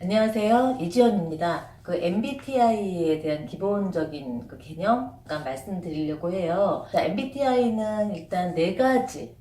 안녕하세요. 이지연입니다. 그 MBTI에 대한 기본적인 그 개념 잠깐 말씀드리려고 해요. MBTI는 일단 네 가지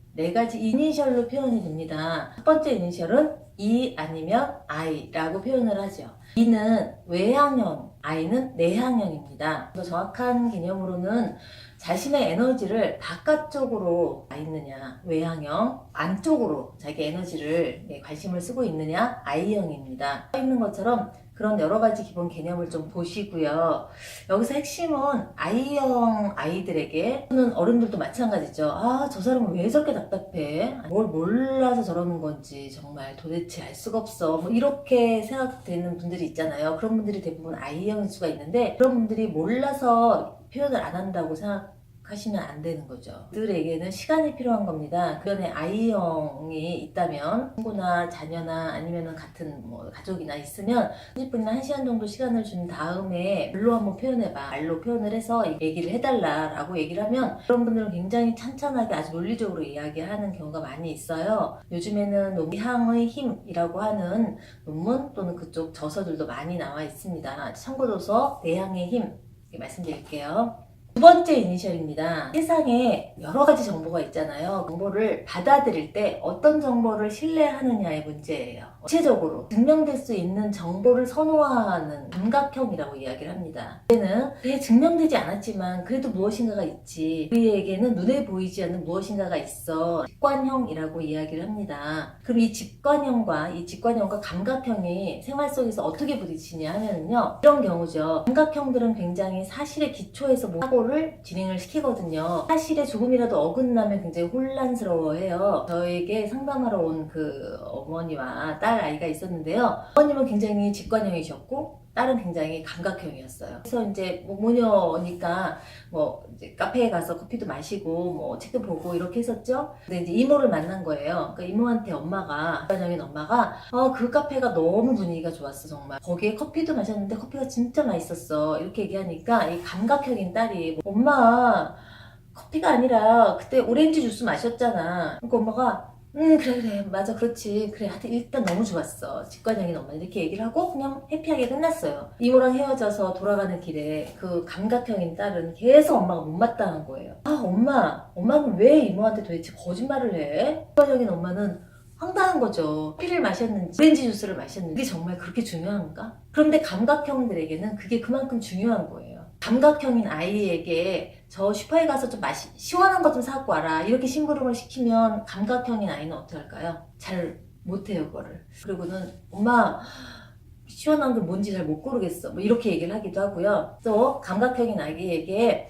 이니셜로 표현이 됩니다. 첫 번째 이니셜은 E 아니면 I라고 표현을 하죠. E는 외향형, I는 내향형입니다. 더 정확한 개념으로는 자신의 에너지를 바깥쪽으로 가 있느냐, 외향형, 안쪽으로 자기 에너지를 관심을 쓰고 있느냐, I형입니다. 써 있는 것처럼 그런 여러 가지 기본 개념을 좀 보시고요. 여기서 핵심은 I형 아이들에게, 또는 어른들도 마찬가지죠. 아, 저 사람은 왜 저렇게 답답해? 뭘 몰라서 저러는 건지 정말 도대체 알 수가 없어. 뭐 이렇게 생각되는 분들이 있잖아요. 그런 분들이 대부분 I형일 수가 있는데, 그런 분들이 몰라서 표현을 안 한다고 생각하시면 안 되는 거죠. 그들에게는 시간이 필요한 겁니다. 그 전에 I형이 있다면, 친구나 자녀나 아니면 같은 뭐 가족이나 있으면 30분이나 1시간 정도 시간을 준 다음에 글로 한번 표현해봐. 말로 표현을 해서 얘기를 해달라라고 얘기를 하면, 그런 분들은 굉장히 찬찬하게 아주 논리적으로 이야기하는 경우가 많이 있어요. 요즘에는 노비항의 힘이라고 하는 논문 또는 그쪽 저서들도 많이 나와 있습니다. 참고도서 내향의 힘 말씀드릴게요. 두 번째 이니셜입니다. 세상에 여러 가지 정보가 있잖아요. 정보를 받아들일 때 어떤 정보를 신뢰하느냐의 문제예요. 구체적으로 증명될 수 있는 정보를 선호하는 감각형이라고 이야기를 합니다. 얘는 그게 증명되지 않았지만 그래도 무엇인가가 있지. 우리에게는 눈에 보이지 않는 무엇인가가 있어. 직관형이라고 이야기를 합니다. 그럼 이 직관형과 감각형이 생활 속에서 어떻게 부딪히냐 하면요. 이런 경우죠. 감각형들은 굉장히 사실에 기초해서 사고를 진행을 시키거든요. 사실에 조금이라도 어긋나면 굉장히 혼란스러워해요. 저에게 상담하러 온 그 어머니와 딸 아이가 있었는데요. 어머님은 굉장히 직관형이셨고 딸은 굉장히 감각형이었어요. 그래서 이제 뭐 모녀니까 뭐 이제 카페에 가서 커피도 마시고 뭐 책도 보고 이렇게 했었죠. 근데 이제 이모를 만난 거예요. 그러니까 이모한테 직관형인 엄마가 그 카페가 너무 분위기가 좋았어 정말. 거기에 커피도 마셨는데 커피가 진짜 맛있었어. 이렇게 얘기하니까 이 감각형인 딸이 엄마 커피가 아니라 그때 오렌지 주스 마셨잖아. 그러니까 엄마가 그래 맞아 그렇지 그래 하여튼 일단 너무 좋았어 직관형인 엄마 이렇게 얘기를 하고 그냥 해피하게 끝났어요. 이모랑 헤어져서 돌아가는 길에 그 감각형인 딸은 계속 엄마가 못마땅한 거예요. 아 엄마는 왜 이모한테 도대체 거짓말을 해? 직관형인 엄마는 황당한 거죠. 커피를 마셨는지 오렌지 주스를 마셨는지 그게 정말 그렇게 중요한가? 그런데 감각형들에게는 그게 그만큼 중요한 거예요. 감각형인 아이에게 저 슈퍼에 가서 좀 시원한 거 좀 사갖고 와라 이렇게 심부름을 시키면 감각형인 아이는 어떻게 할까요? 잘 못해요 그거를. 그리고는 엄마 시원한 게 뭔지 잘 못 고르겠어 뭐 이렇게 얘기를 하기도 하고요. 또 감각형인 아이에게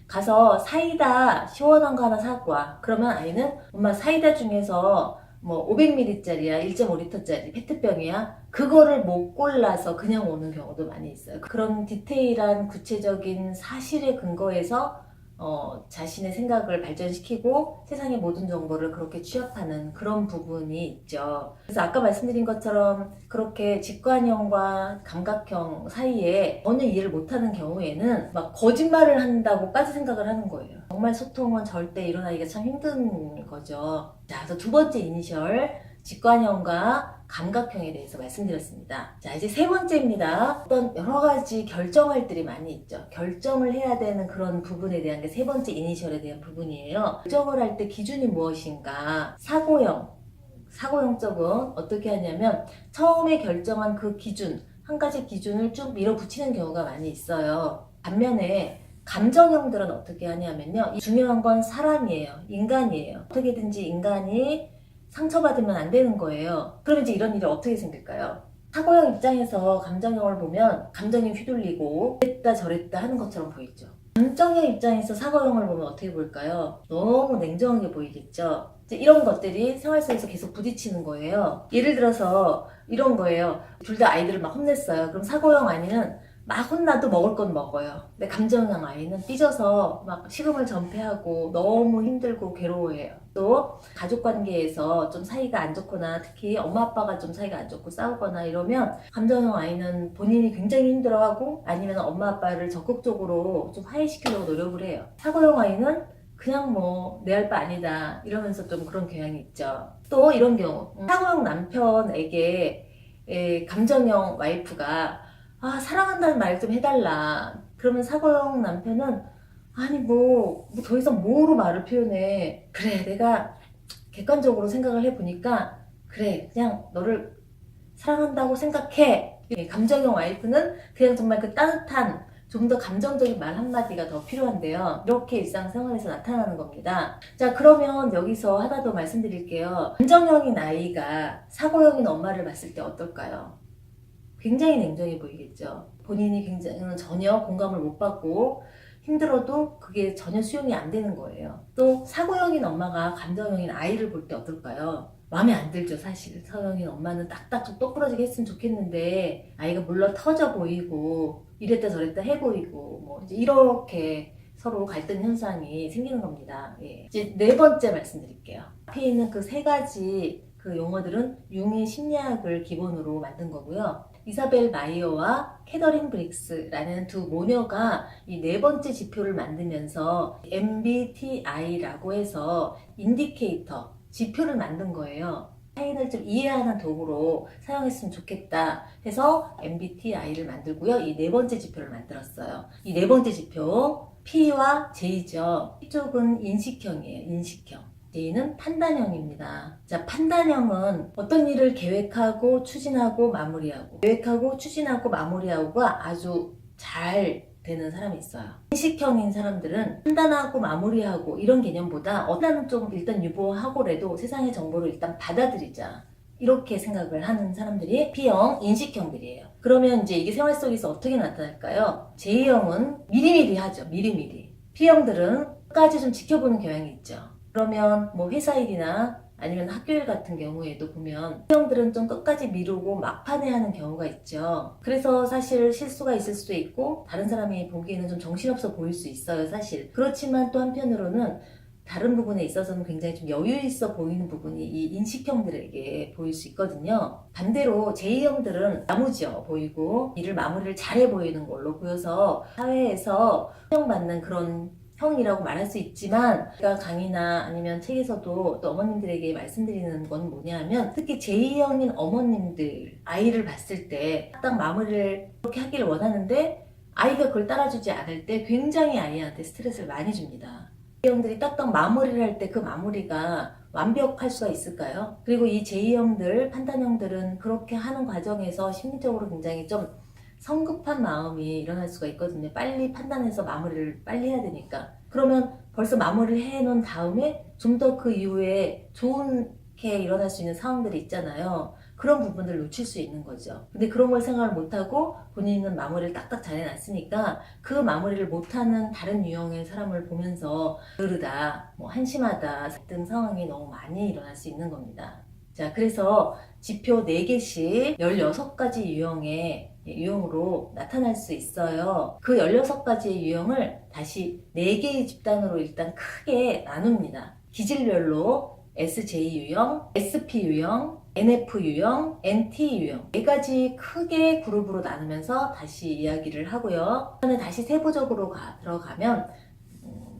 가서 사이다 시원한 거 하나 사갖고 와. 그러면 아이는 엄마 사이다 중에서 뭐 500ml짜리야 1.5L짜리 페트병이야 그거를 못 골라서 그냥 오는 경우도 많이 있어요. 그런 디테일한 구체적인 사실에 근거해서 자신의 생각을 발전시키고 세상의 모든 정보를 그렇게 취합하는 그런 부분이 있죠. 그래서 아까 말씀드린 것처럼 그렇게 직관형과 감각형 사이에 전혀 이해를 못하는 경우에는 막 거짓말을 한다고까지 생각을 하는 거예요. 정말 소통은 절대 일어나기가 참 힘든 거죠. 자, 그래서 두 번째 이니셜 직관형과 감각형에 대해서 말씀드렸습니다. 자, 이제 세 번째입니다. 어떤 여러 가지 결정할 들이 많이 있죠. 결정을 해야 되는 그런 부분에 대한 게 세 번째 이니셜에 대한 부분이에요. 결정을 할 때 기준이 무엇인가? 사고형 쪽은 어떻게 하냐면 처음에 결정한 그 기준, 한 가지 기준을 쭉 밀어붙이는 경우가 많이 있어요. 반면에 감정형들은 어떻게 하냐면요. 중요한 건 사람이에요. 인간이에요. 어떻게든지 인간이 상처받으면 안 되는 거예요. 그러면 이제 이런 일이 어떻게 생길까요? 사고형 입장에서 감정형을 보면 감정이 휘둘리고 이랬다 저랬다 하는 것처럼 보이죠. 감정형 입장에서 사고형을 보면 어떻게 보일까요? 너무 냉정하게 보이겠죠. 이제 이런 것들이 생활 속에서 계속 부딪히는 거예요. 예를 들어서 이런 거예요. 둘 다 아이들을 막 혼냈어요. 그럼 사고형 아이는 막 혼나도 먹을 건 먹어요. 근데 감정형 아이는 삐져서 막 식음을 전폐하고 너무 힘들고 괴로워해요. 또 가족 관계에서 좀 사이가 안 좋거나 특히 엄마 아빠가 좀 사이가 안 좋고 싸우거나 이러면 감정형 아이는 본인이 굉장히 힘들어하고 아니면 엄마 아빠를 적극적으로 좀 화해시키려고 노력을 해요. 사고형 아이는 그냥 뭐 내 할 바 아니다 이러면서 좀 그런 경향이 있죠. 또 이런 경우 사고형 남편에게 감정형 와이프가 사랑한다는 말 좀 해달라. 그러면 사고형 남편은 아니 뭐 더 이상 뭐로 말을 표현해. 그래 내가 객관적으로 생각을 해보니까 그래 그냥 너를 사랑한다고 생각해. 감정형 와이프는 그냥 정말 그 따뜻한 좀 더 감정적인 말 한마디가 더 필요한데요. 이렇게 일상생활에서 나타나는 겁니다. 자, 그러면 여기서 하나 더 말씀드릴게요. 감정형인 아이가 사고형인 엄마를 봤을 때 어떨까요? 굉장히 냉정해 보이겠죠. 본인이 굉장히 전혀 공감을 못 받고 힘들어도 그게 전혀 수용이 안 되는 거예요. 또 사고형인 엄마가 감정형인 아이를 볼 때 어떨까요? 마음에 안 들죠, 사실. 사고형인 엄마는 딱딱 좀 똑부러지게 했으면 좋겠는데 아이가 물러 터져 보이고 이랬다 저랬다 해 보이고 뭐 이제 이렇게 서로 갈등 현상이 생기는 겁니다. 예. 이제 네 번째 말씀드릴게요. 앞에 있는 그 세 가지 그 용어들은 융의 심리학을 기본으로 만든 거고요. 이사벨 마이어와 캐더린 브릭스라는 두 모녀가 이 네 번째 지표를 만들면서 MBTI라고 해서 인디케이터, 지표를 만든 거예요. 타인을 좀 이해하는 도구로 사용했으면 좋겠다 해서 MBTI를 만들고요. 이 네 번째 지표를 만들었어요. 이 네 번째 지표, P와 J죠. P쪽은 인식형이에요. 인식형. J는 판단형입니다. 자, 판단형은 어떤 일을 계획하고 추진하고 마무리하고 계획하고 추진하고 마무리하고가 아주 잘 되는 사람이 있어요. 인식형인 사람들은 판단하고 마무리하고 이런 개념보다 나는 좀 일단 유보하고라도 세상의 정보를 일단 받아들이자 이렇게 생각을 하는 사람들이 P형 인식형들이에요. 그러면 이제 이게 생활 속에서 어떻게 나타날까요? J형은 미리미리 하죠. 미리미리. P형들은 끝까지 좀 지켜보는 경향이 있죠. 그러면 뭐 회사 일이나 아니면 학교일 같은 경우에도 보면 P형들은 좀 끝까지 미루고 막판에 하는 경우가 있죠. 그래서 사실 실수가 있을 수도 있고 다른 사람이 보기에는 좀 정신없어 보일 수 있어요, 사실. 그렇지만 또 한편으로는 다른 부분에 있어서는 굉장히 좀 여유 있어 보이는 부분이 이 인식형들에게 보일 수 있거든요. 반대로 J형들은 야무져 보이고 일을 마무리를 잘해 보이는 걸로 보여서 사회에서 인정받는 그런 형이라고 말할 수 있지만 제가 강의나 아니면 책에서도 또 어머님들에게 말씀드리는 건 뭐냐면 특히 J형인 어머님들 아이를 봤을 때 딱 마무리를 그렇게 하기를 원하는데 아이가 그걸 따라주지 않을 때 굉장히 아이한테 스트레스를 많이 줍니다. J형들이 딱딱 마무리를 할 때 그 마무리가 완벽할 수가 있을까요? 그리고 이 J형들, 판단형들은 그렇게 하는 과정에서 심리적으로 굉장히 좀 성급한 마음이 일어날 수가 있거든요. 빨리 판단해서 마무리를 빨리 해야 되니까. 그러면 벌써 마무리를 해놓은 다음에 좀 더 그 이후에 좋게 일어날 수 있는 상황들이 있잖아요. 그런 부분들을 놓칠 수 있는 거죠. 근데 그런 걸 생각을 못하고 본인은 마무리를 딱딱 잘 해놨으니까 그 마무리를 못하는 다른 유형의 사람을 보면서 게으르다, 뭐 한심하다 같은 상황이 너무 많이 일어날 수 있는 겁니다. 자, 그래서 지표 4개씩 16가지 유형으로 나타날 수 있어요. 그 16가지의 유형을 다시 4개의 집단으로 일단 크게 나눕니다. 기질별로 SJ 유형, SP 유형, NF 유형, NT 유형 4가지 크게 그룹으로 나누면서 다시 이야기를 하고요. 다시 세부적으로 들어가면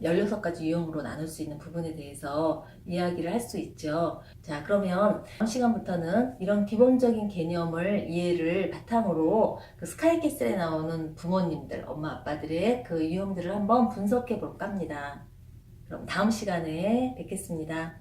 16가지 유형으로 나눌 수 있는 부분에 대해서 이야기를 할 수 있죠. 자, 그러면 다음 시간부터는 이런 기본적인 개념을 이해를 바탕으로 그 스카이캐슬에 나오는 부모님들, 엄마 아빠들의 그 유형들을 한번 분석해 볼까 합니다. 그럼 다음 시간에 뵙겠습니다.